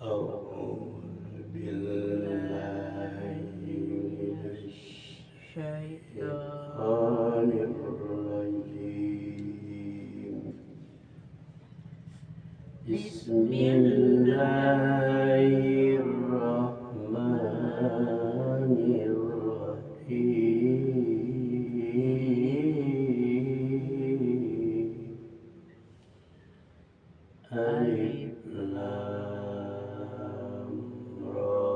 أعوذ بالله من الشيطان الرجيم بسم الله الرحمن الرحيم ألف لام را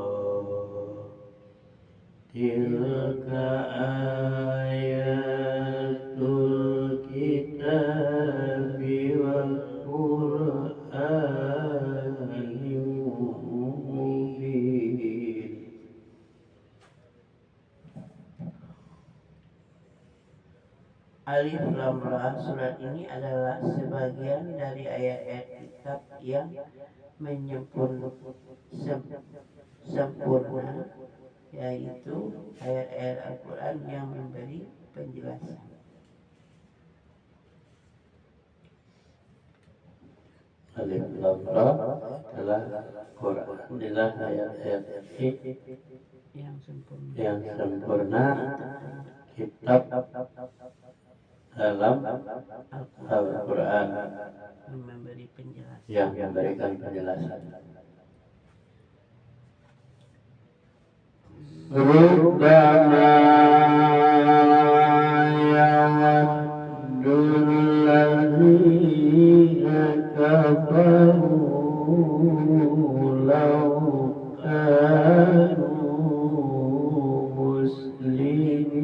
تلك آيات الكتاب والقرآن المبين Alif Lam Ra. Surat ini adalah sebagian dari ayat-ayat kitab yang sempurna, yaitu ayat-ayat Al-Quran yang memberi penjelasan. Alif Lam Ra adalah Quran, adalah ayat-ayat yang sempurna kitab dalam Al-Quran yang memberikan penjelasan. Rubbana yawaddul ladzina kafaru law kanu muslimin.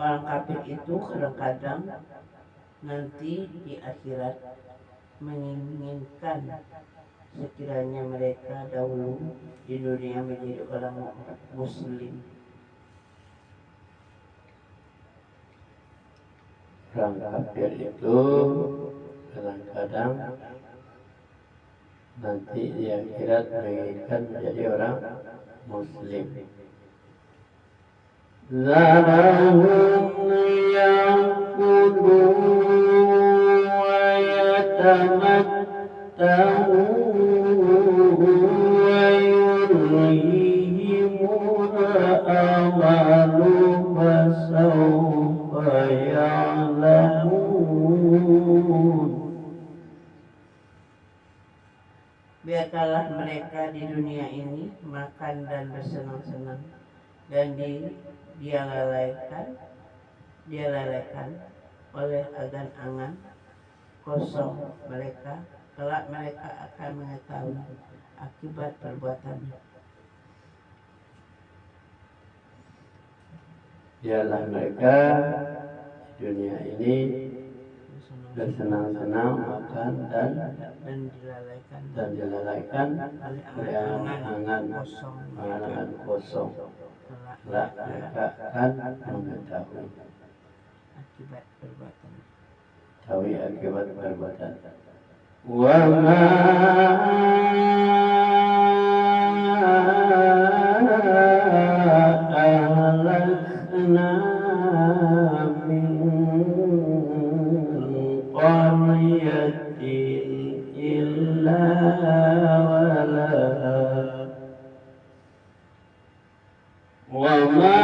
Orang kafir itu kadang-kadang nanti di akhirat menginginkan sekiranya mereka dahulu di dunia menjadi orang muslim. Orang kafir itu kadang-kadang nanti di akhirat menginginkan menjadi orang muslim. Zarahum ya'kulu wa yatamatta'u wa yurihimul amalu fasawfa ya'lamun. Biarkanlah mereka di dunia ini makan dan bersenang-senang dan dia lalaikan oleh angan-angan kosong mereka. Kelak mereka akan mengetahui akibat perbuatannya. Biarlah mereka di dunia ini bersenang-senang makan dan dilalaikan oleh angan-angan kosong. Kelak mereka akan mengetahui akibat perbuatan. Wa ma ahlakna min qaryatin illa walaha wa ma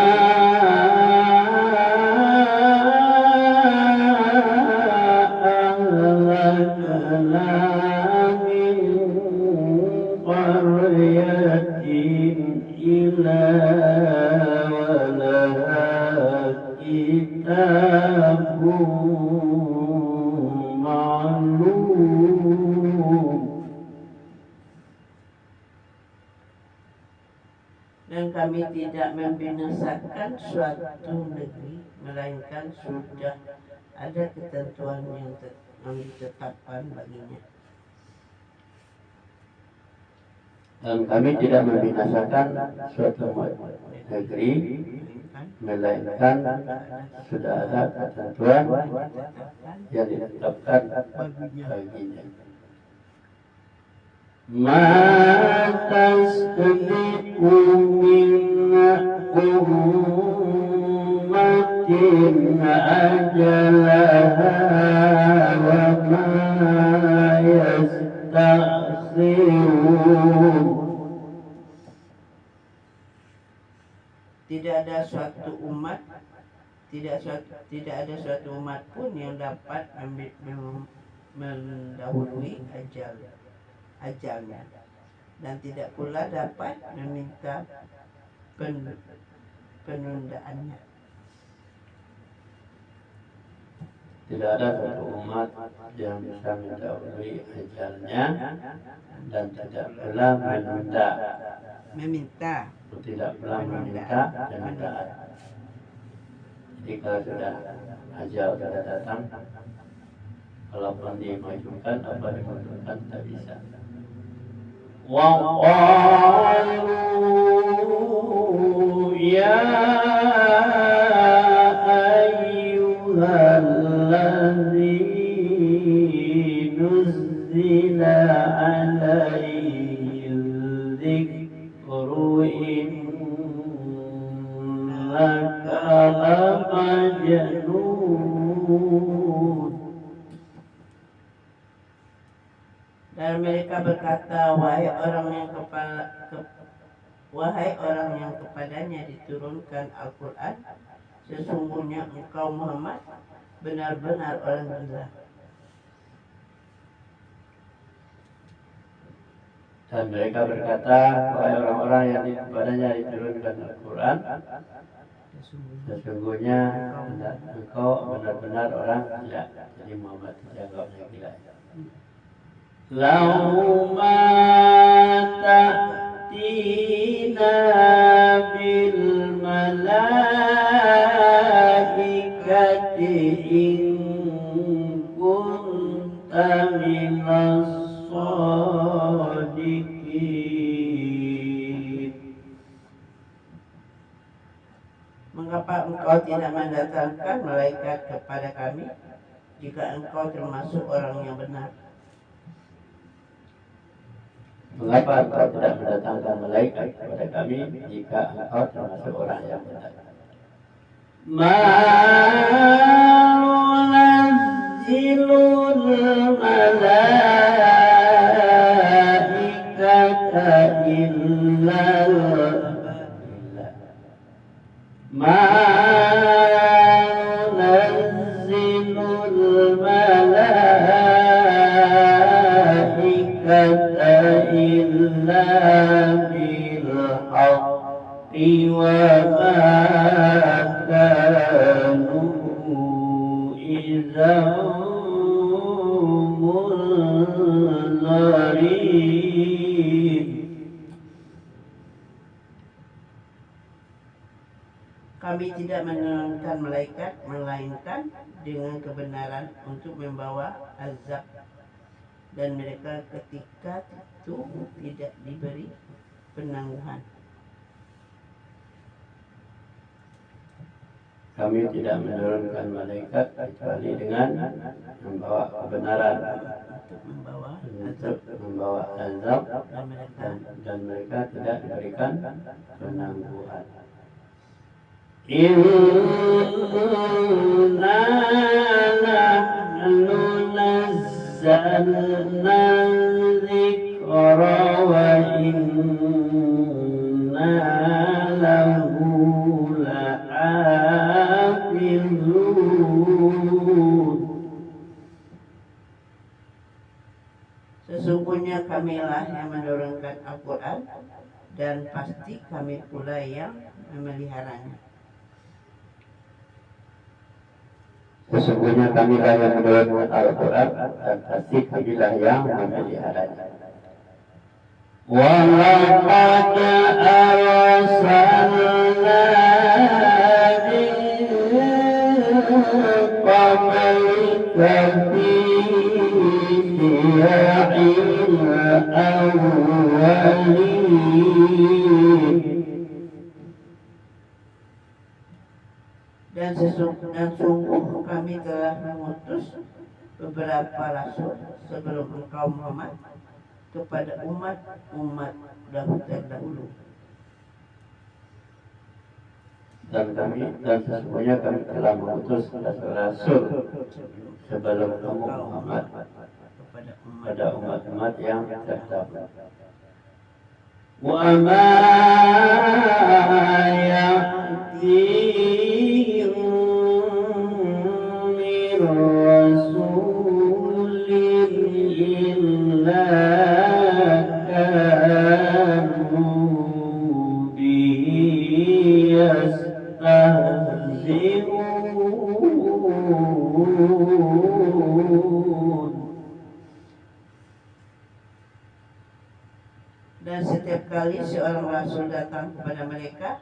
dan kami tidak membinasakan suatu negeri melainkan sudah ada ketentuan yang ditetapkan baginya. Dan kami tidak membinasakan suatu negeri melainkan sudah ada ketentuan yang ditetapkan baginya. Ma tasbiqu min ummatin أجلها وما يستأخرون. Tidak ada suatu umat pun yang dapat mendahului ajalnya, dan tidak pula dapat meminta penundaannya. Tidak ada satu umat yang bisa mendahului ajalnya dan tidak pula meminta penundaan. Jadi kalau sudah ajal sudah datang, kalaupun dimajukan apa dimundurkan tak bisa. Wa qalu ya ayyuhalladzi nuzzila alaihi dzikru innaka lamajnun. Dan mereka berkata, wahai orang yang kepadanya diturunkan Al-Quran, sesungguhnya engkau Muhammad benar-benar orang gila. Dan mereka berkata, wahai orang-orang yang kepadanya diturunkan Al-Quran, sesungguhnya engkau benar-benar orang gila. Jadi Muhammad tidak orang gila. Lau ma ta'tina bil malaikati in kunta minas shadiqin. Mengapa engkau tidak mendatangkan malaikat kepada kami jika engkau termasuk orang yang benar? Mengapa engkau tidak mendatangkan malaikat kepada kami jika engkau termasuk orang yang benar? Ma nunazzilul malaikata illa ma nunazzilul malaikata illa bil haqqi wa ma kanu idzan munzarin. Kami tidak menurunkan malaikat melainkan dengan kebenaran untuk membawa azab, dan mereka ketika itu tidak diberi penangguhan. Kami tidak menurunkan malaikat kecuali dengan membawa kebenaran untuk membawa azab, dan mereka tidak diberikan penangguhan. Inna nahnu nazzalna dzikra wa inna lahu lahafizun. Sesungguhnya kamilah yang menurunkan Al-Quran, dan pasti kami pula yang memeliharanya. Sesungguhnya kamilah yang menurunkan Al-Quran, dan pasti kamilah yang memeliharanya. Wa laqad arsalna min qablika fi siya'il awwalin. Dan sungguh kami telah mengutus beberapa rasul sebelum engkau Muhammad kepada umat terdahulu. dan sesungguhnya kami telah mengutus rasul sebelum kamu Muhammad pada umat-umat yang terdahulu. Wa ma ya'tihim min rasulin illa kanu bihi yastahzi'un. Dan setiap kali seorang rasul datang kepada mereka,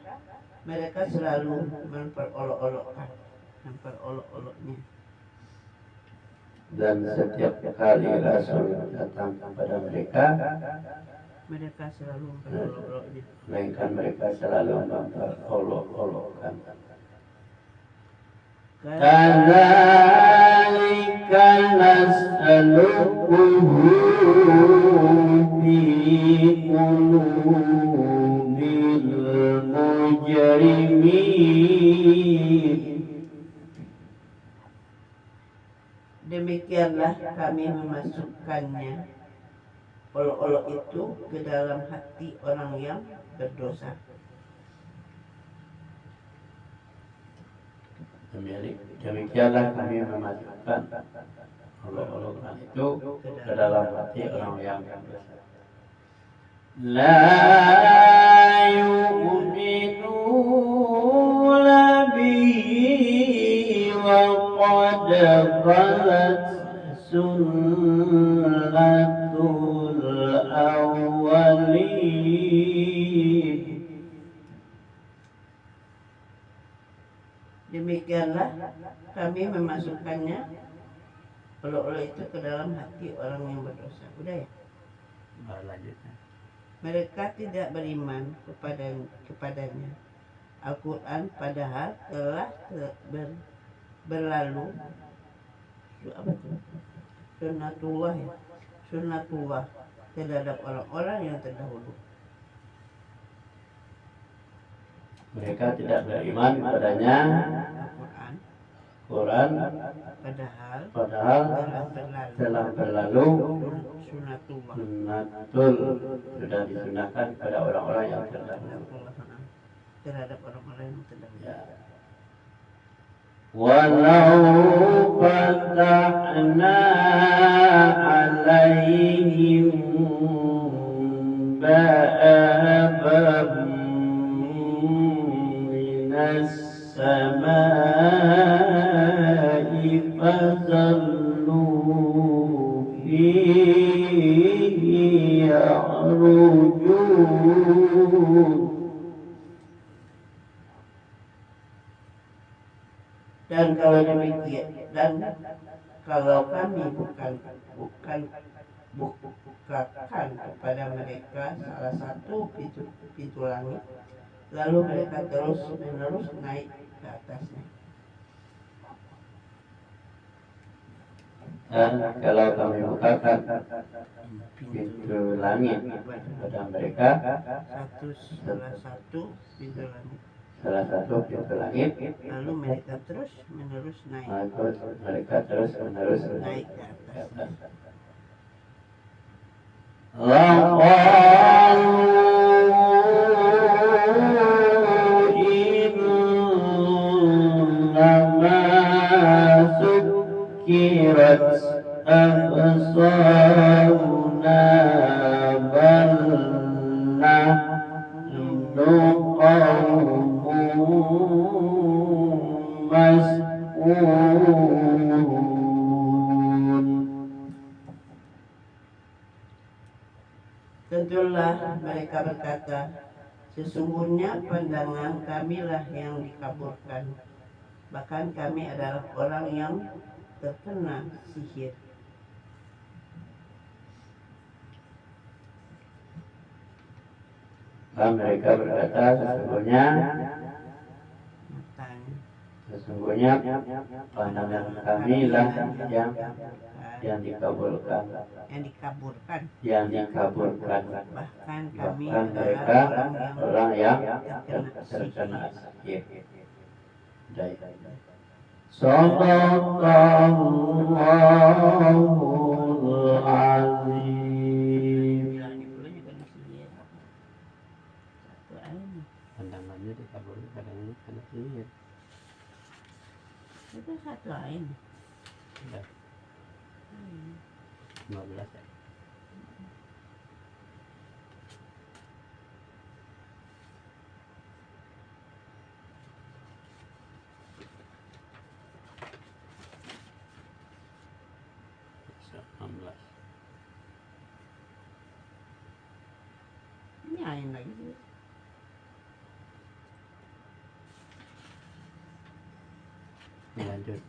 mereka selalu memperolok-oloknya. Dan setiap kali rasul datang kepada mereka, Mereka selalu memperolok-oloknya. melainkan mereka selalu memperolok-olokkan. Kadzalika nas'aluhu fi qulubil mujrimin. Demikianlah kami memasukkannya, olok-olok itu, ke dalam hati orang yang berdosa. Demikianlah kami memasukkan olok-olokan itu ke dalam hati orang yang berdosa. La yu'minuna bihi wa qad khalat sunnatul awwalin. Demikianlah kami memasukkannya, olok-olok itu, ke dalam hati orang yang berdosa. Udah ya? Lanjutnya. Mereka tidak beriman kepadanya. Al-Quran padahal telah berlalu sunnatullah terhadap orang-orang yang terdahulu. Mereka tidak beriman padanya, Quran padahal telah berlalu sunnatul, sudah disunahkan kepada orang-orang yang terdahulu. Terhadap orang-orang yang terdahulu. Ya. Walau fatahna alaihim ba'abam minas samai fazallu fihi ya'rujun. Dan kalau demikian, dan kalau kami bukan bukakan kepada mereka salah satu pintu langit, lalu mereka terus menerus naik ke atasnya. Dan kalau kami bukakan pintu langit kepada mereka, Salah satu pintu langit, lalu mereka terus menerus naik naik ke ke atas. atas. Laqalu innama sukkirat absaruna bal nahnu qaumun mas'ulun. Tentulah mereka berkata, sesungguhnya pandangan kamilah yang dikaburkan, bahkan kami adalah orang yang terkena sihir. Dan mereka berkata, sesungguhnya pandangan kami lah yang dikabulkan. Bahkan kami Bahkan mereka adalah orang yang terkena sihir. Baik. Sadaqallahul azim. Pandangannya dikabur kadang karena sihir. Itu satu lain. Udah 15 ya. Ini lain lagi. Lanjut.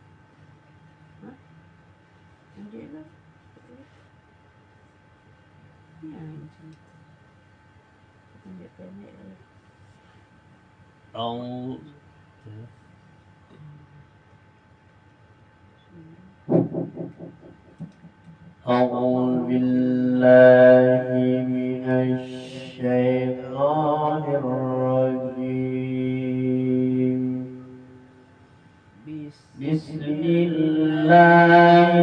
Lanjut itu. Ini lain sih. Lanjut pendek lagi. أعوذ بالله من الشيطان الرجيم. بسم الله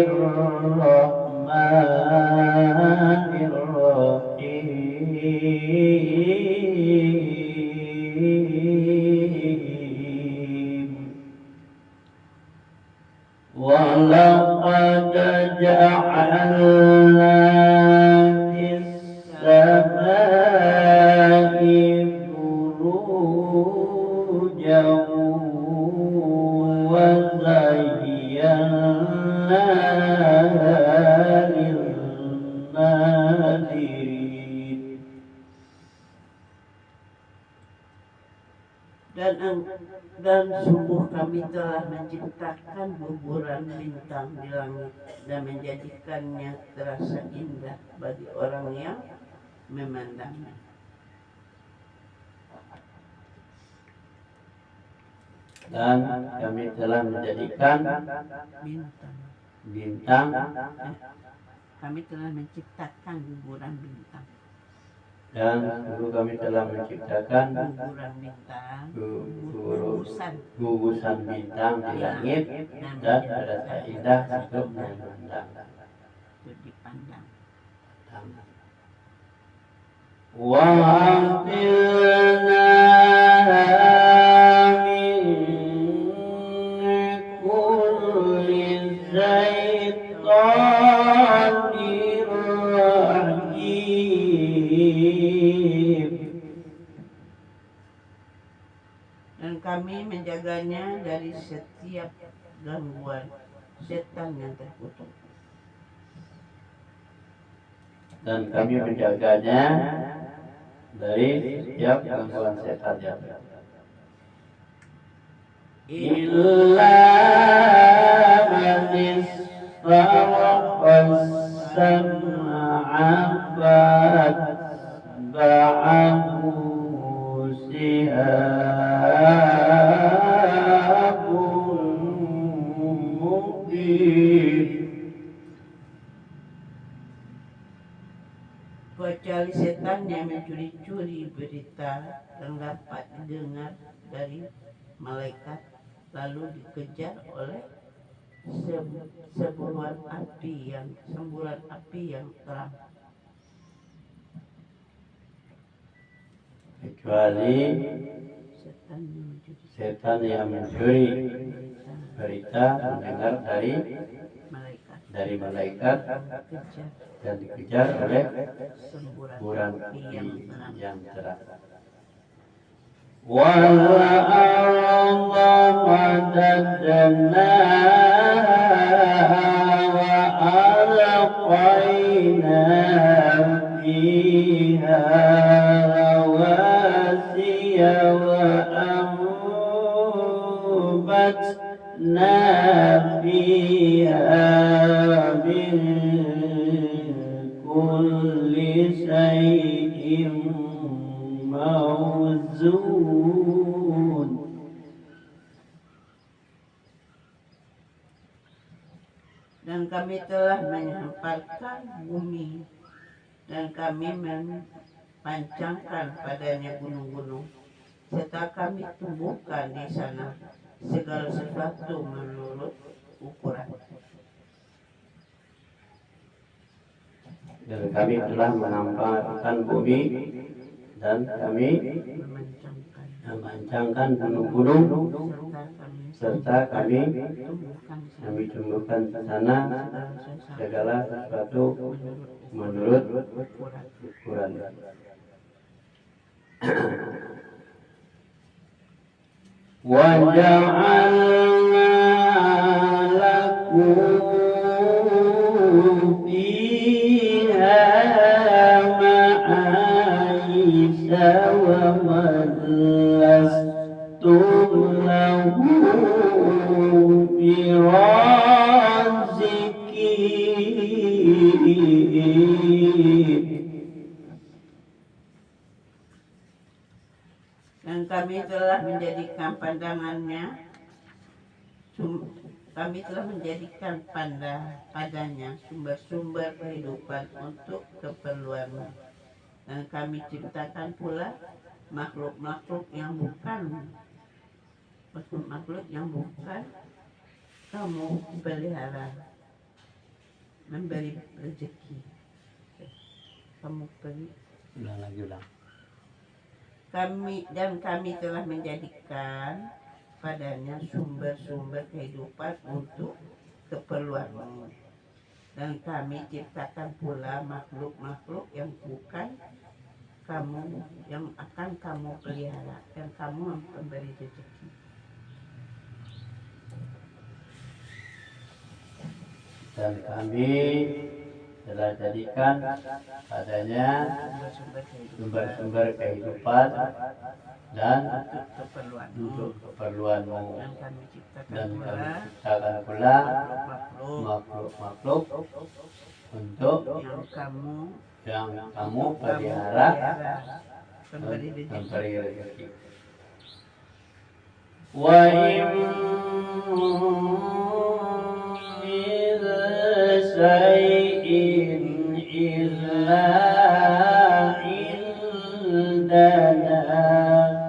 الرحمن الرحيم. ولقد جعلنا في السماء بروجا وزيناها للناظرين. Dan sungguh kami telah menciptakan guguran bintang di langit dan menjadikannya terasa indah bagi orang yang memandangnya. Dan kami telah menjadikan bintang. Kami telah menciptakan guguran bintang. Dan sungguh kami telah menciptakan Guguran bintang, gugusan bintang di langit dan terasa indah untuk memandang. Dipandang. Wa dan kami menjaganya dari setiap gangguan setan yang terkutuk. Dan kami menjaganya dari setiap gangguan setan yang illa man istaraqas sam'a fatba'ahu sihabun mubin. Kecuali setan yang mencuri-curi berita yang dapat didengar dari malaikat lalu dikejar oleh semburan api yang terang. Kecuali setan yang mencuri berita mendengar dari malaikat dan dikejar oleh semburan api yang terang. وَالْأَرْضَ مَدَدْنَاهَا وَأَلْقَيْنَا فِيهَا رَوَاسِيَ وَأَنبَتْنَا فِيهَا مِن كُلِّ شَيْءٍ موزون. Dan kami telah menghamparkan bumi dan kami mempancangkan padanya gunung-gunung serta kami tumbuhkan di sana segala sesuatu menurut ukuran. Dan kami telah menampakkan bumi dan kami memancangkan gunung-gunung serta kami tumbuhkan di sana segala sesuatu menurut ukuran. وَجَعَلْنَا لَكُمْ فِيهَا مَعَايِشَ وَمَن لَّسْتُمْ لَهُ بِرَازِقِينَ. Dan kami telah menjadikan pandangannya, kami telah menjadikan padanya sumber-sumber kehidupan untuk keperluanmu. Dan kami ciptakan pula makhluk-makhluk yang bukan kamu pelihara, memberi rezeki. Kamu beri. Kami telah menjadikan padanya sumber-sumber kehidupan untuk keperluanmu. Dan kami ciptakan pula makhluk-makhluk yang bukan kamu, yang akan kamu pelihara, dan kamu memberi rezeki. Dan kami telah jadikan padanya sumber-sumber kehidupan dan untuk keperluanmu. Dan kami ciptakan pula makhluk-makhluk untuk yang kamu pelihara, memberi rezeki. Wa syai'in illa indana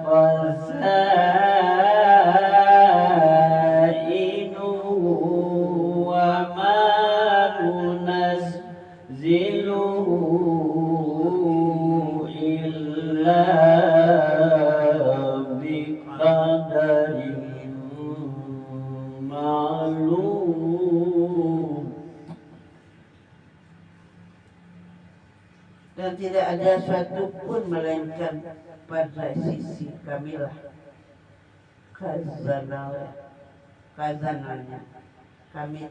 khazainuhu wa ma nunazziluhu illa biqadarin ma'lum. Dan tidak ada suatu pun melainkan pada sisi kamilah khazanahnya. Kami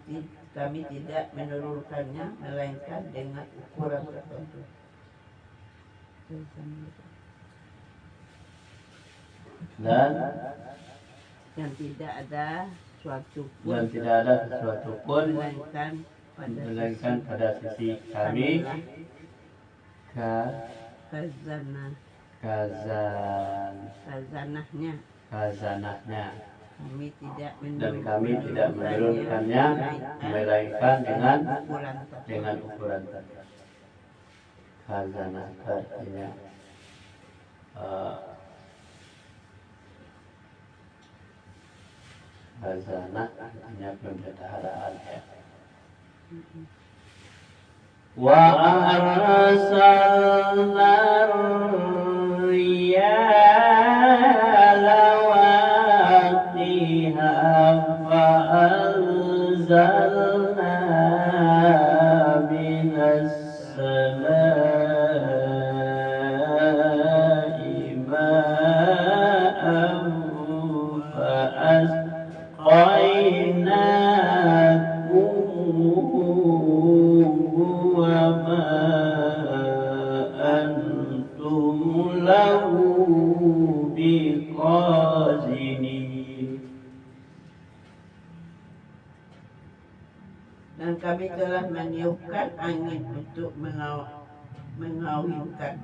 tidak menurunkannya melainkan dengan ukuran tertentu. Dan tidak ada sesuatu pun melainkan pada sisi kami khazanahnya. Dan kami tidak menurunkannya melainkan dengan ukuran tertentu. Khazanah artinya khazanah artinya pemeliharaan ya. Wa arsalna riyaha lawaqiha fa anzalna minas samaa'i ma'an fa asqaynakumuhu wa ma antum lahu biqazinin. Dan kami telah meniupkan angin untuk mengawinkan,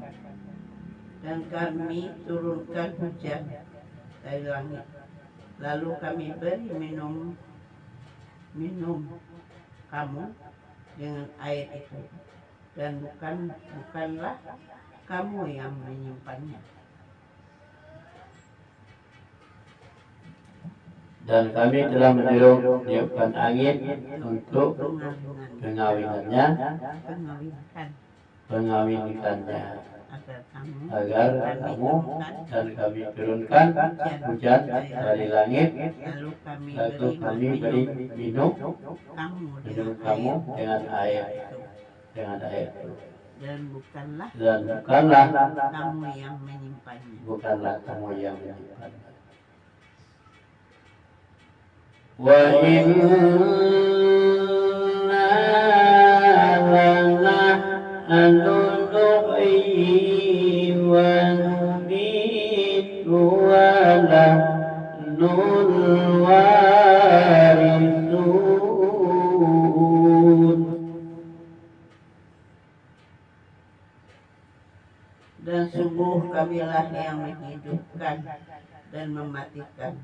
dan kami turunkan hujan dari langit, lalu kami beri minum kamu dengan air itu, dan bukanlah kamu yang menyimpannya. dan kami telah meniupkan angin untuk pengawinannya, pengawinkannya, agar kamu dan kami turunkan hujan dari langit, lalu kami beri minum kamu dengan air itu. Dan bukanlah kamu yang menyimpannya. Wa inna lanahnu nuhyi wa numiitu wa nahnul warithun. Dan sungguh kamilah yang menghidupkan dan mematikan,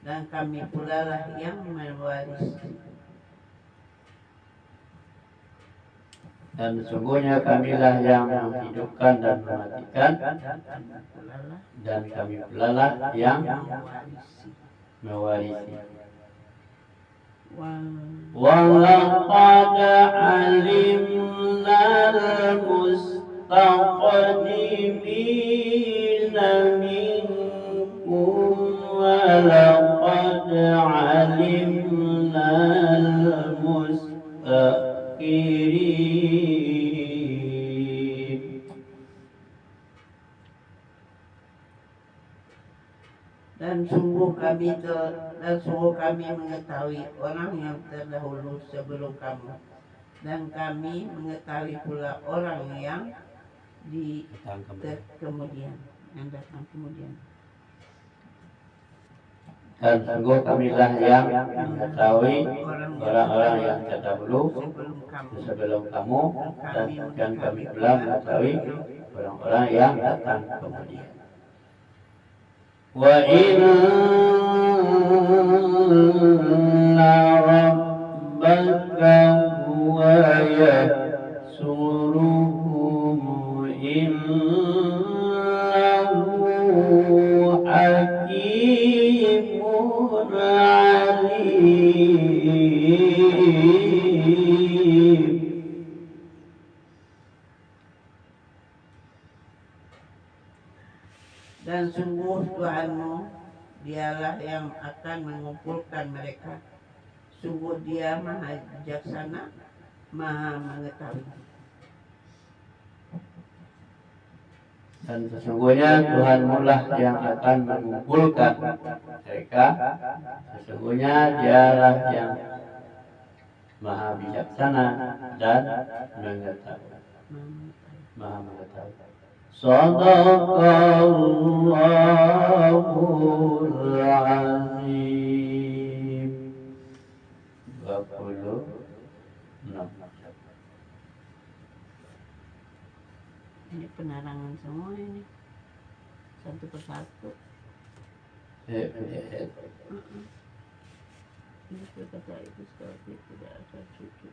dan kami pula lah yang mewarisi. Dan sesungguhnya kamilah yang menghidupkan dan mematikan, dan kami pula lah yang mewarisi. Walaqad alimna al-mustaqdimina minkum walaqad alimna al-mustakhirin. Dan sungguh kami mengetahui orang yang terdahulu sebelum kamu, dan kami mengetahui pula orang yang datang kemudian. Dan sungguh kamilah yang mengetahui orang-orang yang terdahulu sebelum kamu, dan kami pula mengetahui orang-orang yang datang kemudian. Wa inna rabbaka huwa yahsuruhum innahu hakimun alim. Dan sungguh Tuhanmu, dialah yang akan mengumpulkan mereka. Sungguh Dia Maha Bijaksana, Maha Mengetahui. Dan sesungguhnya Tuhanmu lah yang akan mengumpulkan mereka. Sesungguhnya Dialah yang Maha Bijaksana dan Mengetahui. Maha Mengetahui. Sadaqallahul azim. 26. Ini penerangan semua ini, satu persatu. Ini kata itu seperti tidak ada cucu.